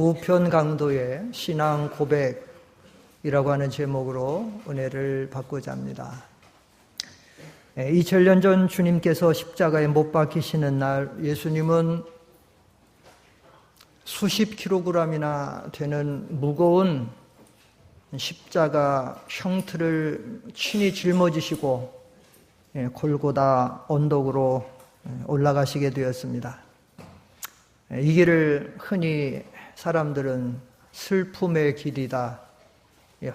우편 강도의 신앙 고백이라고 하는 제목으로 은혜를 받고자 합니다. 2000년 전 주님께서 십자가에 못 박히시는 날 예수님은 수십 킬로그램이나 되는 무거운 십자가 형틀을 친히 짊어지시고 골고다 언덕으로 올라가시게 되었습니다. 이 길을 흔히 사람들은 슬픔의 길이다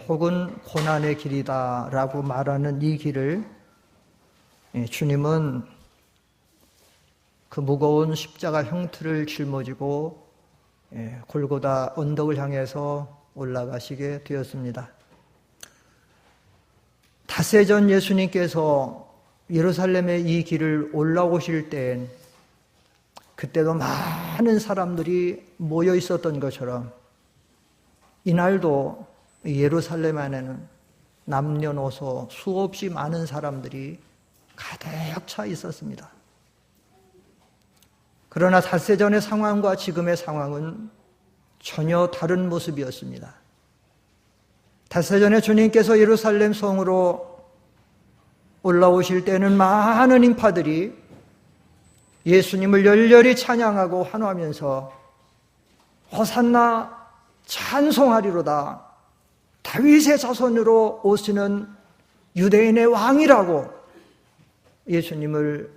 혹은 고난의 길이다 라고 말하는 이 길을 주님은 그 무거운 십자가 형틀을 짊어지고 골고다 언덕을 향해서 올라가시게 되었습니다. 닷새 전 예수님께서 예루살렘의 이 길을 올라오실 때엔 그때도 많은 사람들이 모여 있었던 것처럼 이날도 예루살렘 안에는 남녀노소 수없이 많은 사람들이 가득 차 있었습니다. 그러나 닷새 전의 상황과 지금의 상황은 전혀 다른 모습이었습니다. 닷새 전에 주님께서 예루살렘 성으로 올라오실 때는 많은 인파들이 예수님을 열렬히 찬양하고 환호하면서 호산나 찬송하리로다 다윗의 자손으로 오시는 유대인의 왕이라고 예수님을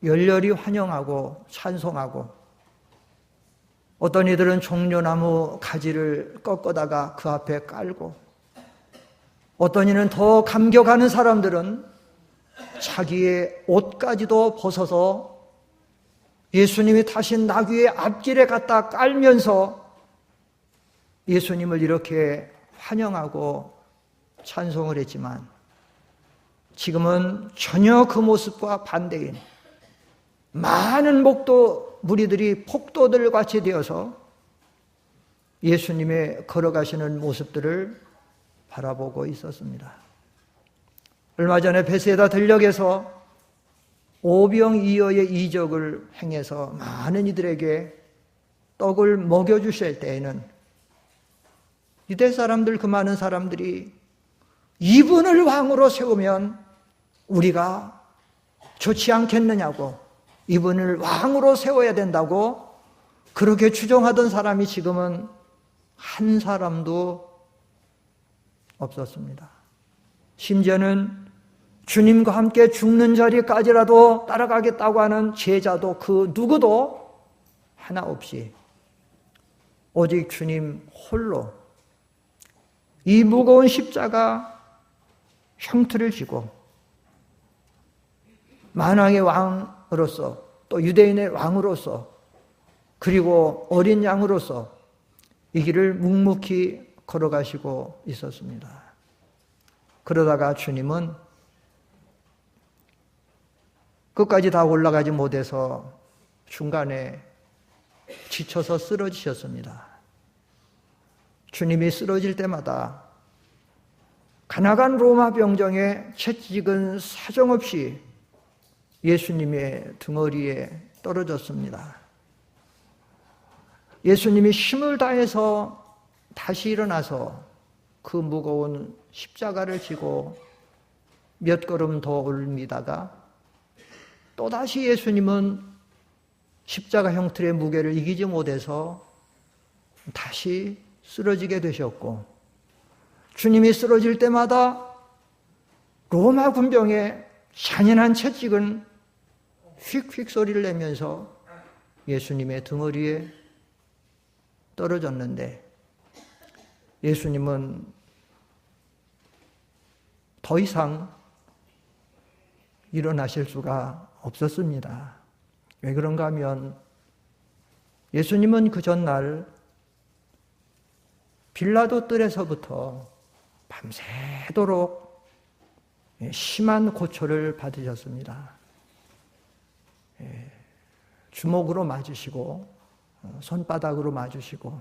열렬히 환영하고 찬송하고 어떤 이들은 종려나무 가지를 꺾어다가 그 앞에 깔고 어떤 이는 더 감격하는 사람들은 자기의 옷까지도 벗어서 예수님이 타신 나귀의 앞길에 갖다 깔면서 예수님을 이렇게 환영하고 찬송을 했지만 지금은 전혀 그 모습과 반대인 많은 목도 무리들이 폭도들 같이 되어서 예수님의 걸어가시는 모습들을 바라보고 있었습니다. 얼마 전에 베세다 들녘에서 오병이어의 이적을 행해서 많은 이들에게 떡을 먹여주실 때에는 유대 사람들 그 많은 사람들이 이분을 왕으로 세우면 우리가 좋지 않겠느냐고 이분을 왕으로 세워야 된다고 그렇게 추종하던 사람이 지금은 한 사람도 없었습니다. 심지어는 주님과 함께 죽는 자리까지라도 따라가겠다고 하는 제자도 그 누구도 하나 없이 오직 주님 홀로 이 무거운 십자가 형틀을 지고 만왕의 왕으로서 또 유대인의 왕으로서 그리고 어린 양으로서 이 길을 묵묵히 걸어가시고 있었습니다. 그러다가 주님은 끝까지 다 올라가지 못해서 중간에 지쳐서 쓰러지셨습니다. 주님이 쓰러질 때마다 가나간 로마 병정의 채찍은 사정없이 예수님의 등허리에 떨어졌습니다. 예수님이 힘을 다해서 다시 일어나서 그 무거운 십자가를 지고 몇 걸음 더 올리다가 또다시 예수님은 십자가 형틀의 무게를 이기지 못해서 다시 쓰러지게 되셨고 주님이 쓰러질 때마다 로마 군병의 잔인한 채찍은 휙휙 소리를 내면서 예수님의 등허리에 떨어졌는데 예수님은 더 이상 일어나실 수가 없었습니다. 왜 그런가 하면 예수님은 그 전날 빌라도 뜰에서부터 밤새도록 심한 고초를 받으셨습니다. 주먹으로 맞으시고 손바닥으로 맞으시고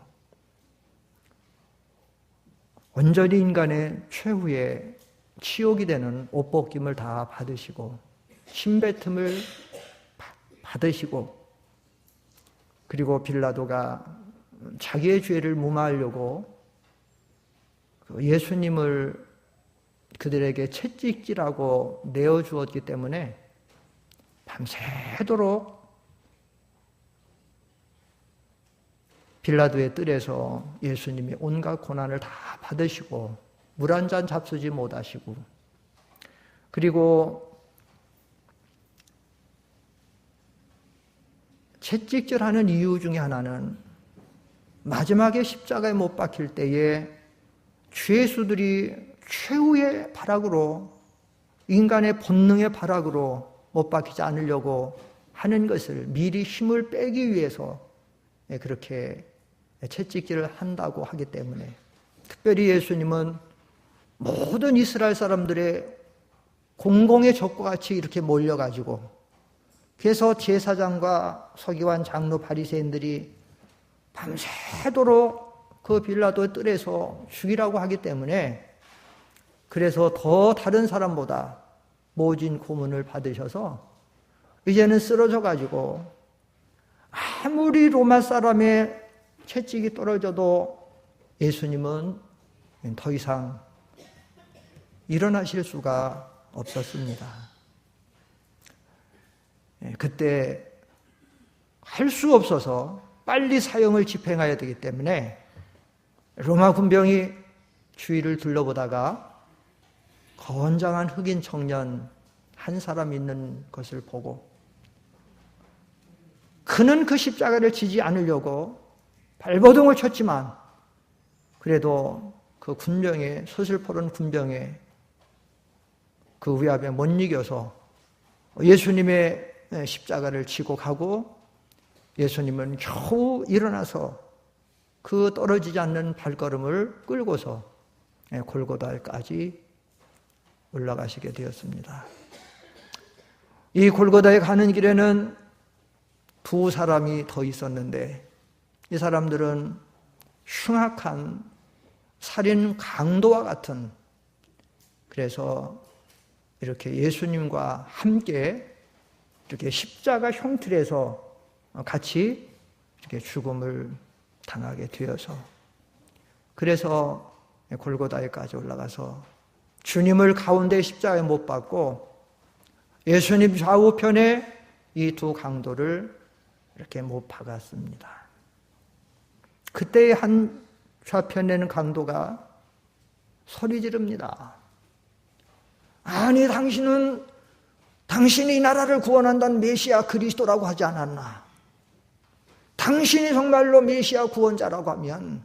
온전히 인간의 최후의 치욕이 되는 옷벗김을 다 받으시고 침뱉음을 받으시고 그리고 빌라도가 자기의 죄를 무마하려고 예수님을 그들에게 채찍질하고 내어주었기 때문에 밤새도록 빌라도의 뜰에서 예수님이 온갖 고난을 다 받으시고 물 한 잔 잡수지 못하시고, 그리고 채찍질하는 이유 중에 하나는 마지막에 십자가에 못 박힐 때에 죄수들이 최후의 발악으로, 인간의 본능의 발악으로 못 박히지 않으려고 하는 것을 미리 힘을 빼기 위해서 그렇게 채찍질을 한다고 하기 때문에, 특별히 예수님은 모든 이스라엘 사람들의 공공의 적과 같이 이렇게 몰려가지고, 그래서 제사장과 서기관, 장로, 바리새인들이 밤새도록 그 빌라도 뜰에서 죽이라고 하기 때문에, 그래서 더 다른 사람보다 모진 고문을 받으셔서 이제는 쓰러져 가지고 아무리 로마 사람의 채찍이 떨어져도 예수님은 더 이상 일어나실 수가 없었습니다. 그때 할 수 없어서 빨리 사형을 집행해야 되기 때문에 로마 군병이 주위를 둘러보다가 건장한 흑인 청년 한 사람 있는 것을 보고, 그는 그 십자가를 지지 않으려고 발버둥을 쳤지만 그래도 그 군병의, 서슬퍼런 군병의 그 위압에 못 이겨서 예수님의 십자가를 지고 가고, 예수님은 겨우 일어나서 그 떨어지지 않는 발걸음을 끌고서 골고다까지 올라가시게 되었습니다. 이 골고다에 가는 길에는 두 사람이 더 있었는데, 이 사람들은 흉악한 살인 강도와 같은, 그래서 이렇게 예수님과 함께 이렇게 십자가 형틀에서 같이 이렇게 죽음을 당하게 되어서, 그래서 골고다에까지 올라가서 주님을 가운데 십자가에 못 박고 예수님 좌우편에 이 두 강도를 이렇게 못 박았습니다. 그때 한 좌편에는 강도가 소리 지릅니다. 아니, 당신이 이 나라를 구원한다는 메시아 그리스도라고 하지 않았나? 당신이 정말로 메시아 구원자라고 하면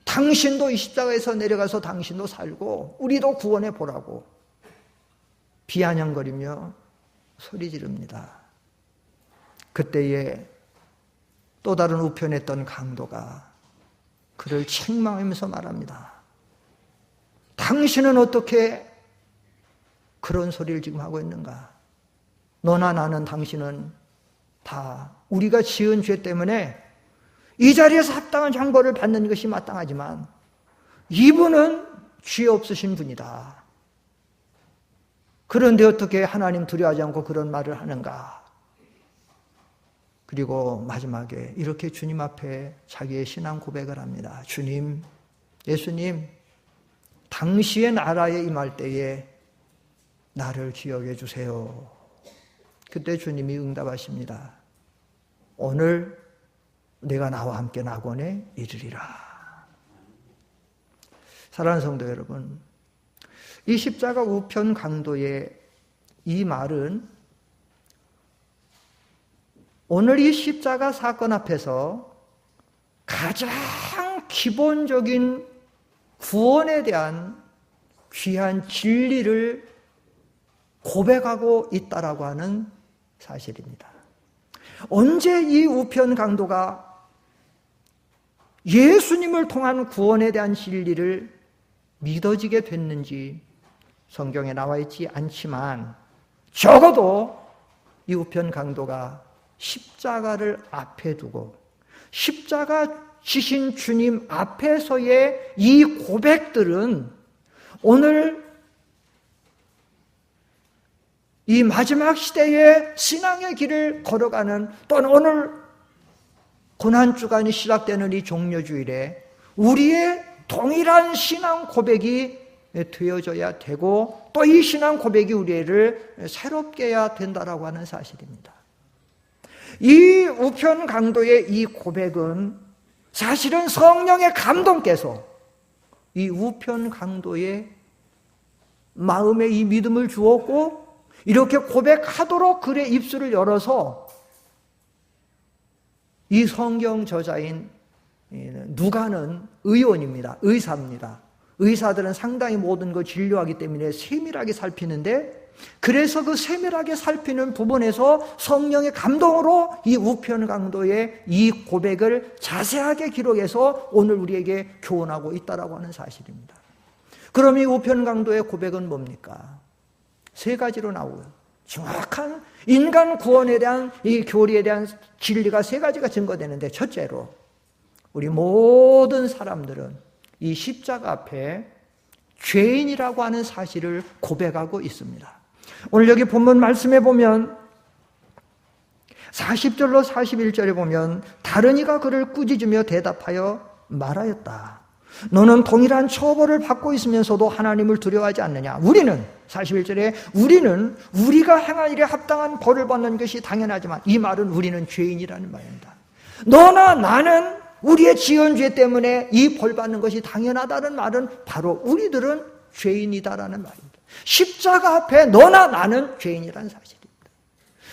당신도 이 십자가에서 내려가서 당신도 살고 우리도 구원해 보라고 비아냥거리며 소리 지릅니다. 그때에 또 다른 우편에 있던 강도가 그를 책망하면서 말합니다. 당신은 어떻게 그런 소리를 지금 하고 있는가? 너나 나는, 당신은 다 우리가 지은 죄 때문에 이 자리에서 합당한 형벌을 받는 것이 마땅하지만 이분은 죄 없으신 분이다. 그런데 어떻게 하나님 두려워하지 않고 그런 말을 하는가? 그리고 마지막에 이렇게 주님 앞에 자기의 신앙 고백을 합니다. 주님, 예수님, 당시의 나라에 임할 때에 나를 기억해 주세요. 그때 주님이 응답하십니다. 오늘 내가 나와 함께 낙원에 이르리라. 사랑하는 성도 여러분, 이 십자가 우편 강도의 이 말은 오늘 이 십자가 사건 앞에서 가장 기본적인 구원에 대한 귀한 진리를 고백하고 있다라고 하는 사실입니다. 언제 이 우편 강도가 예수님을 통한 구원에 대한 진리를 믿어지게 됐는지 성경에 나와 있지 않지만, 적어도 이 우편 강도가 십자가를 앞에 두고 십자가 지신 주님 앞에서의 이 고백들은 오늘 이 마지막 시대의 신앙의 길을 걸어가는, 또는 오늘 고난주간이 시작되는 이 종려주일에 우리의 동일한 신앙 고백이 되어져야 되고 또 이 신앙 고백이 우리를 새롭게 해야 된다라고 하는 사실입니다. 이 우편 강도의 이 고백은 사실은 성령의 감동께서 이 우편 강도의 마음에 이 믿음을 주었고 이렇게 고백하도록 그의 입술을 열어서 이 성경 저자인 누가는 의원입니다. 의사입니다. 의사들은 상당히 모든 걸 진료하기 때문에 세밀하게 살피는데 그래서 그 세밀하게 살피는 부분에서 성령의 감동으로 이 우편 강도의 이 고백을 자세하게 기록해서 오늘 우리에게 교훈하고 있다라고 하는 사실입니다. 그럼 이 우편 강도의 고백은 뭡니까? 세 가지로 나오고요. 정확한 인간 구원에 대한 이 교리에 대한 진리가 세 가지가 증거되는데 첫째로 우리 모든 사람들은 이 십자가 앞에 죄인이라고 하는 사실을 고백하고 있습니다. 오늘 여기 본문 말씀에 보면 40절로 41절에 보면 다른 이가 그를 꾸짖으며 대답하여 말하였다. 너는 동일한 처벌을 받고 있으면서도 하나님을 두려워하지 않느냐. 우리는 41절에 우리는 우리가 행한 일에 합당한 벌을 받는 것이 당연하지만 이 말은 우리는 죄인이라는 말입니다. 너나 나는 우리의 지은 죄 때문에 이 벌 받는 것이 당연하다는 말은 바로 우리들은 죄인이다라는 말입니다. 십자가 앞에 너나 나는 죄인이라는 사실입니다.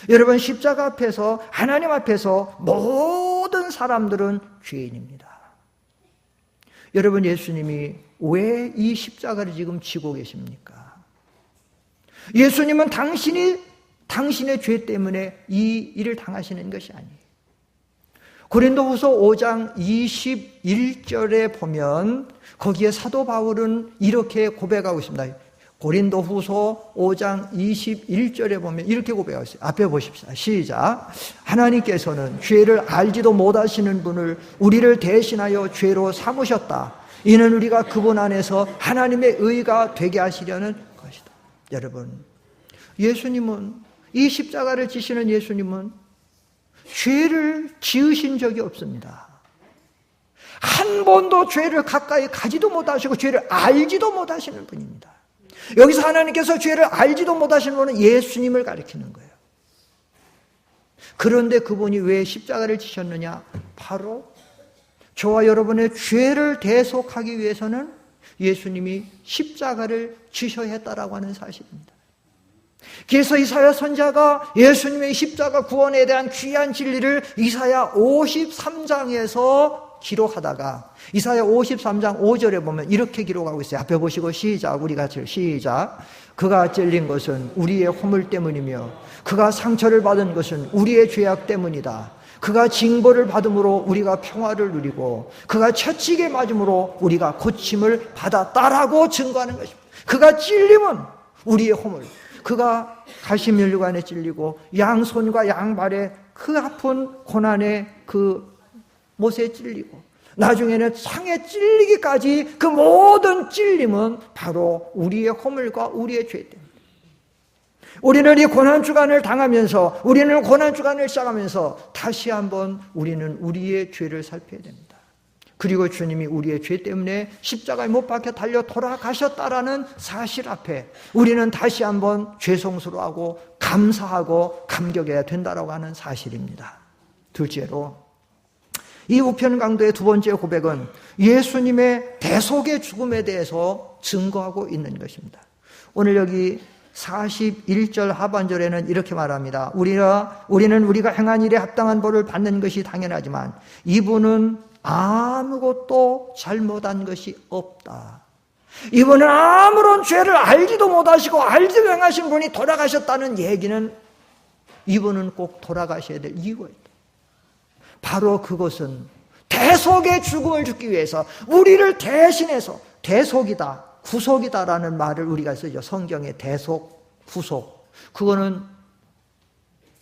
여러분 십자가 앞에서 하나님 앞에서 모든 사람들은 죄인입니다. 여러분 예수님이 왜 이 십자가를 지금 지고 계십니까? 예수님은 당신의 죄 때문에 이 일을 당하시는 것이 아니에요. 고린도후서 5장 21절에 보면 거기에 사도 바울은 이렇게 고백하고 있습니다. 고린도후서 5장 21절에 보면 이렇게 고백하고 있어요. 앞에 보십시오. 시작. 하나님께서는 죄를 알지도 못하시는 분을 우리를 대신하여 죄로 삼으셨다. 이는 우리가 그분 안에서 하나님의 의가 되게 하시려는 것이다. 여러분, 예수님은 이 십자가를 지시는 예수님은 죄를 지으신 적이 없습니다. 한 번도 죄를 가까이 가지도 못하시고 죄를 알지도 못하시는 분입니다. 여기서 하나님께서 죄를 알지도 못하시는 분은 예수님을 가리키는 거예요. 그런데 그분이 왜 십자가를 지셨느냐? 바로 저와 여러분의 죄를 대속하기 위해서는 예수님이 십자가를 지셔야 했다라고 하는 사실입니다. 그래서 이사야 선지자가 예수님의 십자가 구원에 대한 귀한 진리를 이사야 53장에서 기록하다가 이사야 53장 5절에 보면 이렇게 기록하고 있어요. 앞에 보시고 시작. 우리 같이 시작. 그가 찔린 것은 우리의 허물 때문이며 그가 상처를 받은 것은 우리의 죄악 때문이다. 그가 징벌을 받음으로 우리가 평화를 누리고 그가 채찍에 맞음으로 우리가 고침을 받았다라고 증거하는 것입니다. 그가 찔림은 우리의 허물, 그가 가시면류관에 찔리고 양손과 양발에 그 아픈 고난의 그 못에 찔리고 나중에는 창에 찔리기까지 그 모든 찔림은 바로 우리의 허물과 우리의 죄 때문에 우리는 이 고난주간을 당하면서 우리는 고난주간을 시작하면서 다시 한번 우리는 우리의 죄를 살펴야 됩니다. 그리고 주님이 우리의 죄 때문에 십자가에 못 박혀 달려 돌아가셨다라는 사실 앞에 우리는 다시 한번 죄송스러워하고 감사하고 감격해야 된다라고 하는 사실입니다. 둘째로 이 우편 강도의 두 번째 고백은 예수님의 대속의 죽음에 대해서 증거하고 있는 것입니다. 오늘 여기 41절 하반절에는 이렇게 말합니다. 우리는 우리가 행한 일에 합당한 벌을 받는 것이 당연하지만 이분은 아무것도 잘못한 것이 없다. 이분은 아무런 죄를 알지도 못하시고 알지도 행하신 분이 돌아가셨다는 얘기는 이분은 꼭 돌아가셔야 될 이유가 있다. 바로 그것은 대속의 죽음을 죽기 위해서 우리를 대신해서 대속이다, 구속이다라는 말을 우리가 쓰죠. 성경에 대속, 구속. 그거는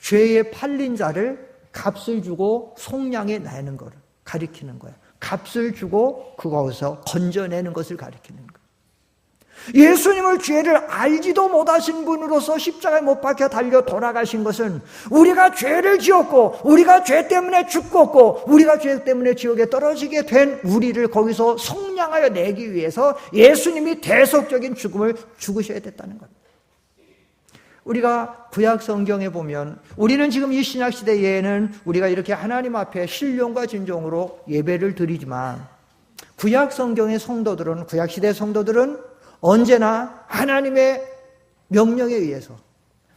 죄에 팔린 자를 값을 주고 속량해 내는 거를 가리키는 거예요. 값을 주고 그거에서 건져내는 것을 가리키는 거예요. 예수님을 죄를 알지도 못하신 분으로서 십자가에 못 박혀 달려 돌아가신 것은 우리가 죄를 지었고 우리가 죄 때문에 죽었고 우리가 죄 때문에 지옥에 떨어지게 된 우리를 거기서 속량하여 내기 위해서 예수님이 대속적인 죽음을 죽으셔야 됐다는 겁니다. 우리가 구약 성경에 보면 우리는 지금 이 신약 시대에는 우리가 이렇게 하나님 앞에 신령과 진정으로 예배를 드리지만 구약 성경의 성도들은, 구약 시대 성도들은 언제나 하나님의 명령에 의해서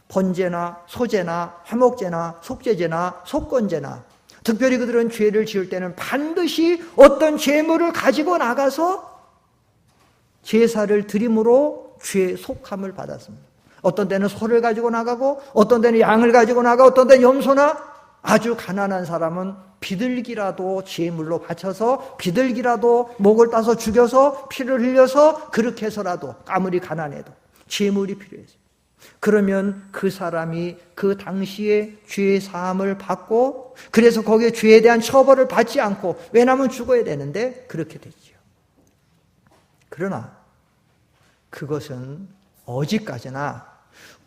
번제나 소제나 화목제나 속죄제나 속건제나, 특별히 그들은 죄를 지을 때는 반드시 어떤 제물을 가지고 나가서 제사를 드림으로 죄 속함을 받았습니다. 어떤 때는 소를 가지고 나가고 어떤 때는 양을 가지고 나가고 어떤 때는 염소나, 아주 가난한 사람은 비둘기라도 제물로 바쳐서 비둘기라도 목을 따서 죽여서 피를 흘려서 그렇게 해서라도 아무리 가난해도 제물이 필요했어요. 그러면 그 사람이 그 당시에 죄 사함을 받고, 그래서 거기에 죄에 대한 처벌을 받지 않고, 왜냐하면 죽어야 되는데 그렇게 됐죠. 그러나 그것은 어디까지나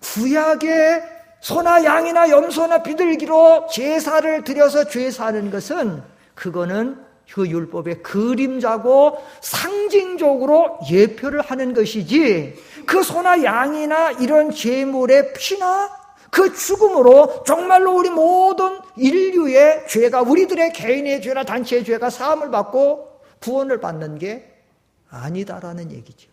구약의 소나 양이나 염소나 비둘기로 제사를 드려서 죄 사는 것은, 그거는 그 율법의 그림자고 상징적으로 예표를 하는 것이지, 그 소나 양이나 이런 제물의 피나 그 죽음으로 정말로 우리 모든 인류의 죄가, 우리들의 개인의 죄나 단체의 죄가 사함을 받고 구원을 받는 게 아니다라는 얘기죠.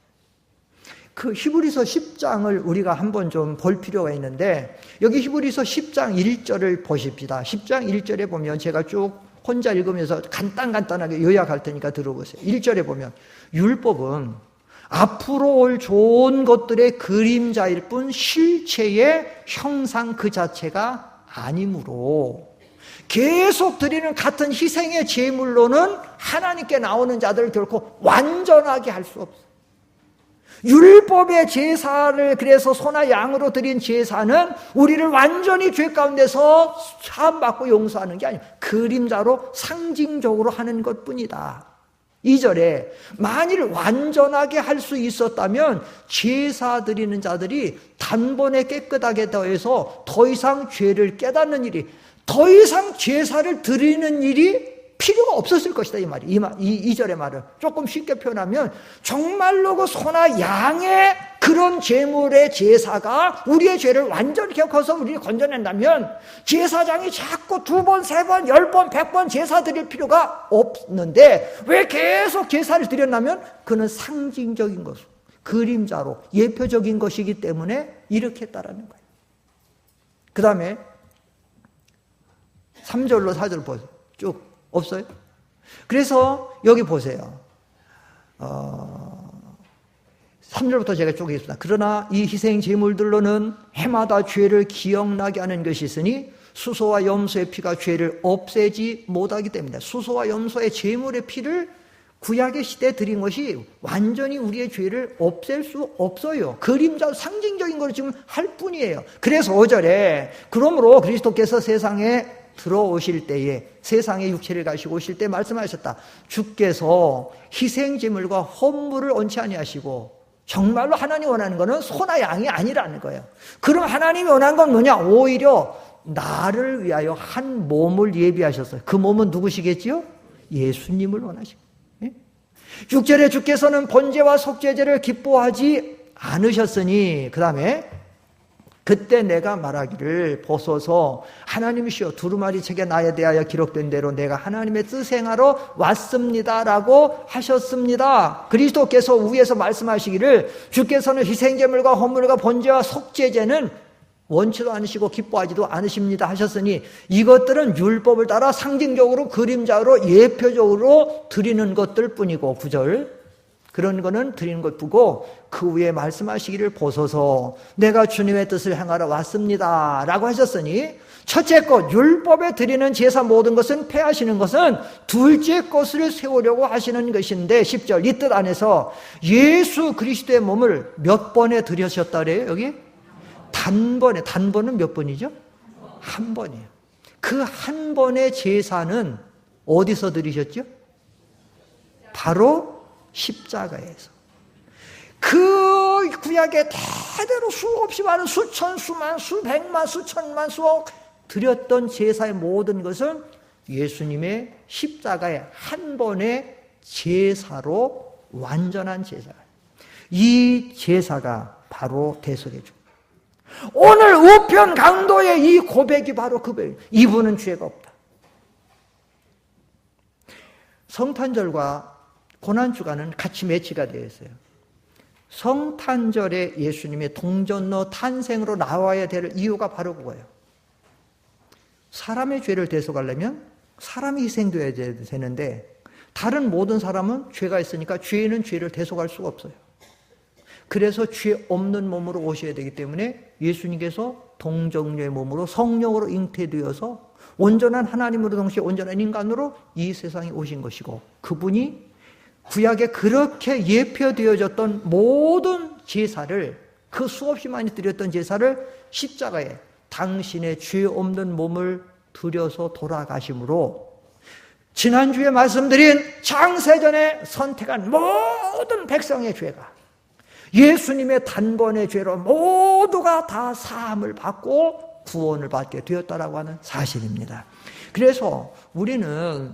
그 히브리서 10장을 우리가 한번 좀 볼 필요가 있는데, 여기 히브리서 10장 1절을 보십시다. 10장 1절에 보면 제가 쭉 혼자 읽으면서 간단하게 요약할 테니까 들어보세요. 1절에 보면 율법은 앞으로 올 좋은 것들의 그림자일 뿐 실체의 형상 그 자체가 아니므로, 계속 드리는 같은 희생의 제물로는 하나님께 나오는 자들을 결코 완전하게 할 수 없어요. 율법의 제사를, 그래서 소나 양으로 드린 제사는 우리를 완전히 죄 가운데서 사함받고 용서하는 게 아니에요. 그림자로 상징적으로 하는 것뿐이다. 2절에 만일 완전하게 할 수 있었다면 제사 드리는 자들이 단번에 깨끗하게 더해서 더 이상 죄를 깨닫는 일이, 더 이상 제사를 드리는 일이 필요가 없었을 것이다, 이 말이. 이 2절의 말을 조금 쉽게 표현하면, 정말로 그 소나 양의 그런 제물의 제사가 우리의 죄를 완전히 격해서 우리를 건져낸다면 제사장이 자꾸 2번, 3번, 10번, 100번 제사 드릴 필요가 없는데, 왜 계속 제사를 드렸냐면 그는 상징적인 것, 그림자로 예표적인 것이기 때문에 이렇게 했다라는 거예요. 그 다음에 3절로 4절 보세요. 쭉 없어요? 그래서 여기 보세요. 3절부터 제가 쭉 읽겠습니다. 그러나 이 희생 제물들로는 해마다 죄를 기억나게 하는 것이 있으니 수소와 염소의 피가 죄를 없애지 못하기 때문이다. 수소와 염소의 제물의 피를 구약의 시대에 드린 것이 완전히 우리의 죄를 없앨 수 없어요. 그림자, 상징적인 걸 지금 할 뿐이에요. 그래서 5절에 그러므로 그리스도께서 세상에 들어오실 때에, 세상의 육체를 가지고 오실 때 말씀하셨다. 주께서 희생제물과 헌물을 원치 아니하시고, 정말로 하나님이 원하는 것은 소나 양이 아니라는 거예요. 그럼 하나님이 원하는 건 뭐냐? 오히려 나를 위하여 한 몸을 예비하셨어요. 그 몸은 누구시겠지요? 예수님을 원하시고. 6절에 주께서는 번제와 속죄제를 기뻐하지 않으셨으니, 그 다음에 그때 내가 말하기를 보소서 하나님이시여 두루마리 책에 나에 대하여 기록된 대로 내가 하나님의 뜻 행하러 왔습니다라고 하셨습니다. 그리스도께서 위에서 말씀하시기를 주께서는 희생제물과 헌물과 번제와 속죄제는 원치도 않으시고 기뻐하지도 않으십니다 하셨으니, 이것들은 율법을 따라 상징적으로 그림자로 예표적으로 드리는 것들 뿐이고, 9절 그런 거는 드리는 것 뿐이고, 그 위에 말씀하시기를 보소서 내가 주님의 뜻을 행하러 왔습니다 라고 하셨으니, 첫째 것 율법에 드리는 제사 모든 것은 폐하시는 것은 둘째 것을 세우려고 하시는 것인데, 10절 이 뜻 안에서 예수 그리스도의 몸을 몇 번에 드리셨다 그래요? 여기 단번에. 단번은 몇 번이죠? 한 번이에요. 그 한 번의 제사는 어디서 드리셨죠? 바로 십자가에서. 그 구약에 대대로 수없이 많은 수천, 수만, 수백만, 수천만, 수억 드렸던 제사의 모든 것은 예수님의 십자가의 한 번의 제사로 완전한 제사. 이 제사가 바로 대속의 주. 오늘 우편 강도의 이 고백이 바로 그 고백. 이분은 죄가 없다. 성탄절과 고난주간은 같이 매치가 되어 있어요. 성탄절에 예수님의 동전로 탄생으로 나와야 될 이유가 바로 그거예요. 사람의 죄를 대속하려면 사람이 희생되어야 되는데 다른 모든 사람은 죄가 있으니까 죄인은 죄를 대속할 수가 없어요. 그래서 죄 없는 몸으로 오셔야 되기 때문에 예수님께서 동정녀의 몸으로 성령으로 잉태되어서 온전한 하나님으로 동시에 온전한 인간으로 이 세상에 오신 것이고, 그분이 구약에 그렇게 예표되어졌던 모든 제사를, 그 수없이 많이 드렸던 제사를 십자가에 당신의 죄 없는 몸을 드려서 돌아가심으로 지난주에 말씀드린 창세전에 선택한 모든 백성의 죄가 예수님의 단번의 죄로 모두가 다 사함을 받고 구원을 받게 되었다라고 하는 사실입니다. 그래서 우리는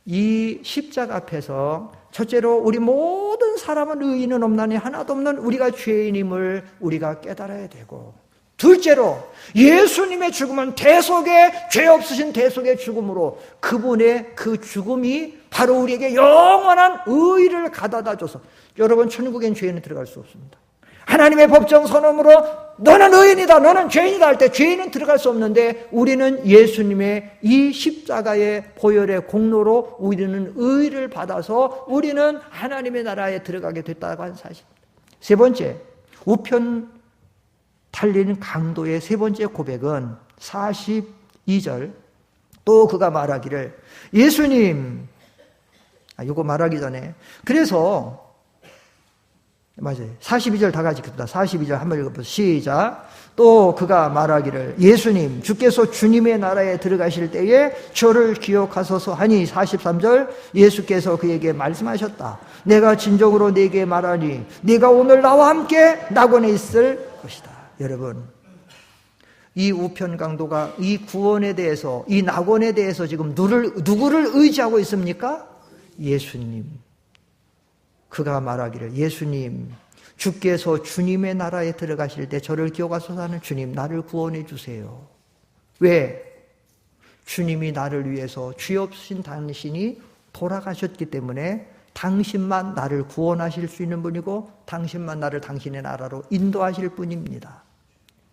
이 십자가 앞에서 첫째로 우리 모든 사람은 의인은 없나니 하나도 없는 우리가 죄인임을 우리가 깨달아야 되고, 둘째로 예수님의 죽음은 대속의, 죄 없으신 대속의 죽음으로 그분의 그 죽음이 바로 우리에게 영원한 의의를 가져다 줘서, 여러분 천국엔 죄인은 들어갈 수 없습니다. 하나님의 법정 선언으로 너는 의인이다, 너는 죄인이다 할 때 죄인은 들어갈 수 없는데, 우리는 예수님의 이 십자가의 보혈의 공로로 우리는 의의를 받아서 우리는 하나님의 나라에 들어가게 됐다고 하는 사실입니다. 세 번째, 우편 달린 강도의 세 번째 고백은 42절, 또 그가 말하기를, 예수님, 이거 말하기 전에, 그래서 맞아요. 42절 다 같이 읽읍니다. 42절 한번 읽어보세요. 시작. 또 그가 말하기를, 예수님, 주께서 주님의 나라에 들어가실 때에 저를 기억하소서 하니, 43절, 예수께서 그에게 말씀하셨다. 내가 진정으로 네게 말하니 네가 오늘 나와 함께 낙원에 있을 것이다. 여러분, 이 우편 강도가 이 구원에 대해서, 이 낙원에 대해서 지금 누구를 의지하고 있습니까? 예수님. 그가 말하기를, 예수님, 주께서 주님의 나라에 들어가실 때 저를 기억하소서 하는 주님, 나를 구원해 주세요. 왜? 주님이 나를 위해서 죄 없으신 당신이 돌아가셨기 때문에 당신만 나를 구원하실 수 있는 분이고 당신만 나를 당신의 나라로 인도하실 분입니다.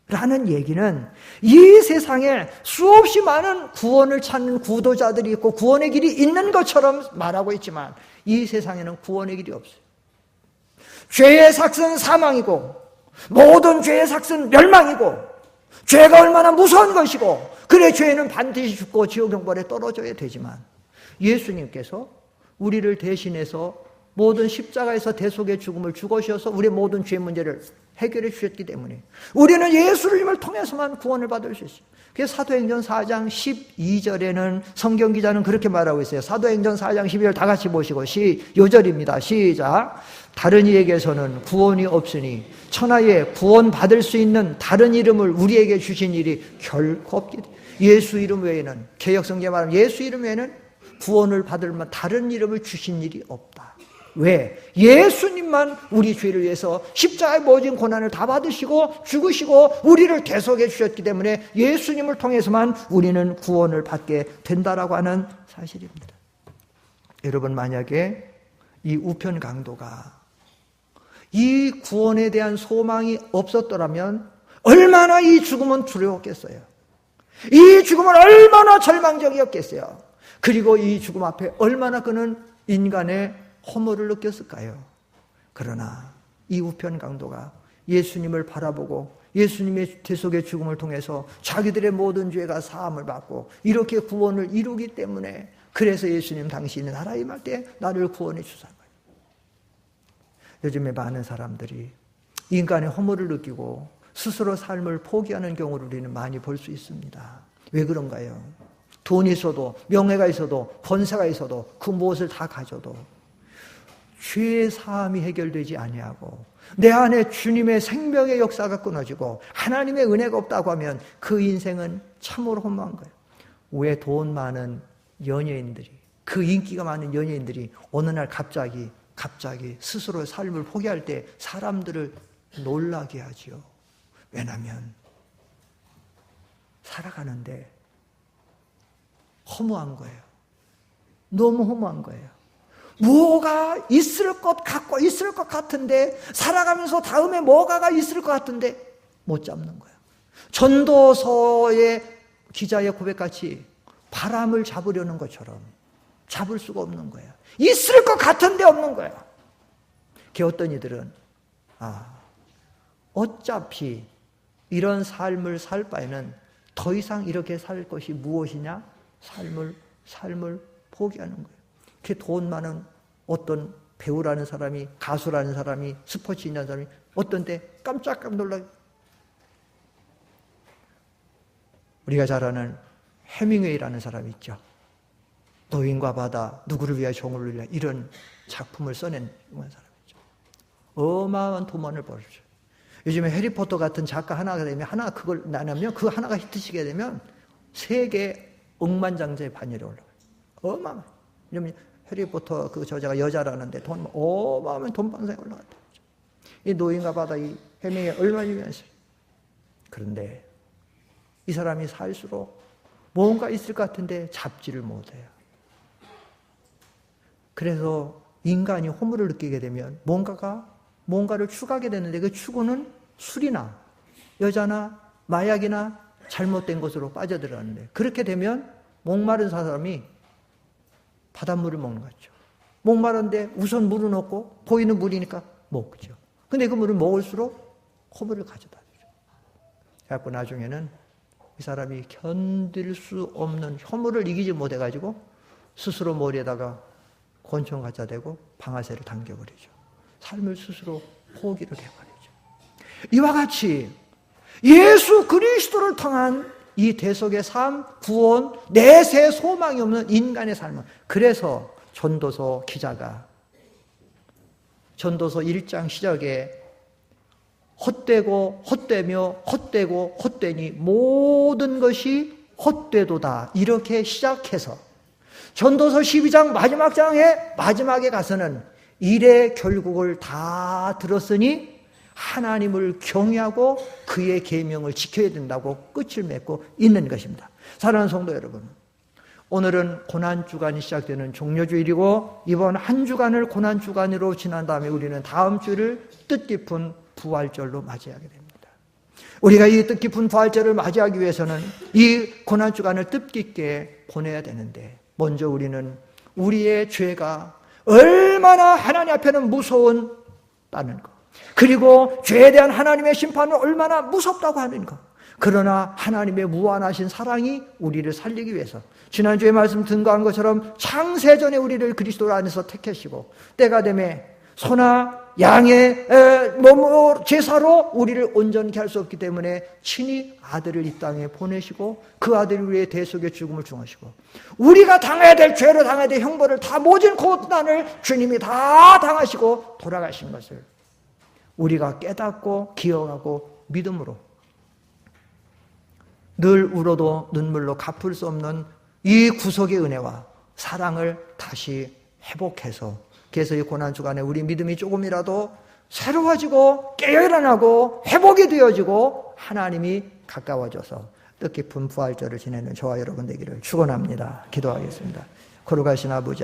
라는 얘기는 이 세상에 수없이 많은 구원을 찾는 구도자들이 있고 구원의 길이 있는 것처럼 말하고 있지만, 이 세상에는 구원의 길이 없어요. 죄의 삭은 사망이고 모든 죄의 삭은 멸망이고, 죄가 얼마나 무서운 것이고, 그래 죄는 반드시 죽고 지옥 형벌에 떨어져야 되지만, 예수님께서 우리를 대신해서 모든 십자가에서 대속의 죽음을 죽으셔서 우리의 모든 죄 문제를 해결해 주셨기 때문에 우리는 예수님을 통해서만 구원을 받을 수 있어요. 그래서 사도행전 4장 12절에는 성경 기자는 그렇게 말하고 있어요. 사도행전 4장 12절 다 같이 보시고, 요절입니다. 시작. 다른 이에게서는 구원이 없으니 천하에 구원받을 수 있는 다른 이름을 우리에게 주신 일이 결코 없기 때문에, 예수 이름 외에는, 개역성경에 말하면 예수 이름 외에는 구원을 받을 만한 다른 이름을 주신 일이 없다. 왜? 예수님만 우리 죄를 위해서 십자가의 모든 고난을 다 받으시고 죽으시고 우리를 대속해 주셨기 때문에 예수님을 통해서만 우리는 구원을 받게 된다라고 하는 사실입니다. 여러분, 만약에 이 우편 강도가 이 구원에 대한 소망이 없었더라면 얼마나 이 죽음은 두려웠겠어요. 이 죽음은 얼마나 절망적이었겠어요. 그리고 이 죽음 앞에 얼마나 그는 인간의 허물을 느꼈을까요? 그러나 이 우편 강도가 예수님을 바라보고 예수님의 대속의 죽음을 통해서 자기들의 모든 죄가 사함을 받고 이렇게 구원을 이루기 때문에, 그래서 예수님 당신이 나라에 임할 때 나를 구원해 주사. 요즘에 많은 사람들이 인간의 허물을 느끼고 스스로 삶을 포기하는 경우를 우리는 많이 볼 수 있습니다. 왜 그런가요? 돈이 있어도, 명예가 있어도, 권세가 있어도, 그 무엇을 다 가져도 죄의 사함이 해결되지 아니하고 내 안에 주님의 생명의 역사가 끊어지고 하나님의 은혜가 없다고 하면 그 인생은 참으로 허무한 거예요. 왜 돈 많은 연예인들이, 그 인기가 많은 연예인들이 어느 날 갑자기 스스로의 삶을 포기할 때 사람들을 놀라게 하지요. 왜냐하면 살아가는데 허무한 거예요. 너무 허무한 거예요. 뭐가 있을 것 같고 있을 것 같은데 살아가면서 다음에 뭐가가 있을 것 같은데 못 잡는 거예요. 전도서의 기자의 고백같이 바람을 잡으려는 것처럼 잡을 수가 없는 거예요. 있을 것 같은데 없는 거예요. 어떤 이들은 어차피 이런 삶을 살 바에는 더 이상 이렇게 살 것이 무엇이냐? 삶을 포기하는 거예요. 돈 많은 어떤 배우라는 사람이, 가수라는 사람이, 스포츠인이라는 사람이 어떤 때 깜짝 놀라요. 우리가 잘 아는 해밍웨이라는 사람이 있죠. 노인과 바다, 누구를 위하여 종을 위하여, 이런 작품을 써낸 사람이죠. 어마어마한 돈을 벌죠. 요즘에 해리포터 같은 작가 하나가 되면, 그걸 나누면 그 하나가 히트치게 되면 세계 억만장자의 반열에 올라가요. 어마어마한. 왜냐면 해리포터 그 저자가 여자라는데 어마어마한 돈방사에 올라갔다. 이 노인과 바다, 이 해밍웨이 얼마나 유명했어요. 그런데 이 사람이 살수록 뭔가 있을 것 같은데 잡지를 못해요. 그래서 인간이 허물을 느끼게 되면 뭔가를 추구하게 되는데 그 추구는 술이나 여자나 마약이나 잘못된 것으로 빠져들어가는데, 그렇게 되면 목마른 사람이 바닷물을 먹는 거죠. 목마른데 우선 물은 없고 보이는 물이니까 먹죠. 근데 그 물을 먹을수록 허물을 가져다 주죠. 그래서 나중에는 이 사람이 견딜 수 없는 허물을 이기지 못해가지고 스스로 머리에다가 권총 갖다 대고 방아쇠를 당겨버리죠. 삶을 스스로 포기를 해버리죠. 이와 같이 예수 그리스도를 통한 이 대속의 삶, 구원, 내세 소망이 없는 인간의 삶은, 그래서 전도서 기자가 전도서 1장 시작에 헛되고 헛되며 헛되고 헛되니 모든 것이 헛되도다, 이렇게 시작해서 전도서 12장 마지막 장의 마지막에 가서는 일의 결국을 다 들었으니 하나님을 경외하고 그의 계명을 지켜야 된다고 끝을 맺고 있는 것입니다. 사랑하는 성도 여러분, 오늘은 고난주간이 시작되는 종료주일이고, 이번 한 주간을 고난주간으로 지난 다음에 우리는 다음 주를 뜻깊은 부활절로 맞이하게 됩니다. 우리가 이 뜻깊은 부활절을 맞이하기 위해서는 이 고난주간을 뜻깊게 보내야 되는데, 먼저 우리는 우리의 죄가 얼마나 하나님 앞에는 무서웠다는 것, 그리고 죄에 대한 하나님의 심판은 얼마나 무섭다고 하는 것, 그러나 하나님의 무한하신 사랑이 우리를 살리기 위해서 지난주에 말씀 증거한 것처럼 창세전에 우리를 그리스도 안에서 택하시고 때가 되매 소나 양의 제사로 우리를 온전케 할 수 없기 때문에 친히 아들을 이 땅에 보내시고 그 아들을 위해 대속의 죽음을 중하시고 우리가 당해야 될 죄를 당해야 될 형벌을 다 모진 고난을 주님이 다 당하시고 돌아가신 것을 우리가 깨닫고 기억하고 믿음으로 늘 울어도 눈물로 갚을 수 없는 이 구속의 은혜와 사랑을 다시 회복해서, 그래서 이 고난주간에 우리 믿음이 조금이라도 새로워지고 깨어나고 회복이 되어지고 하나님이 가까워져서 뜻깊은 부활절을 지내는 저와 여러분 되기를 축원합니다. 기도하겠습니다. 거룩하신 아버지,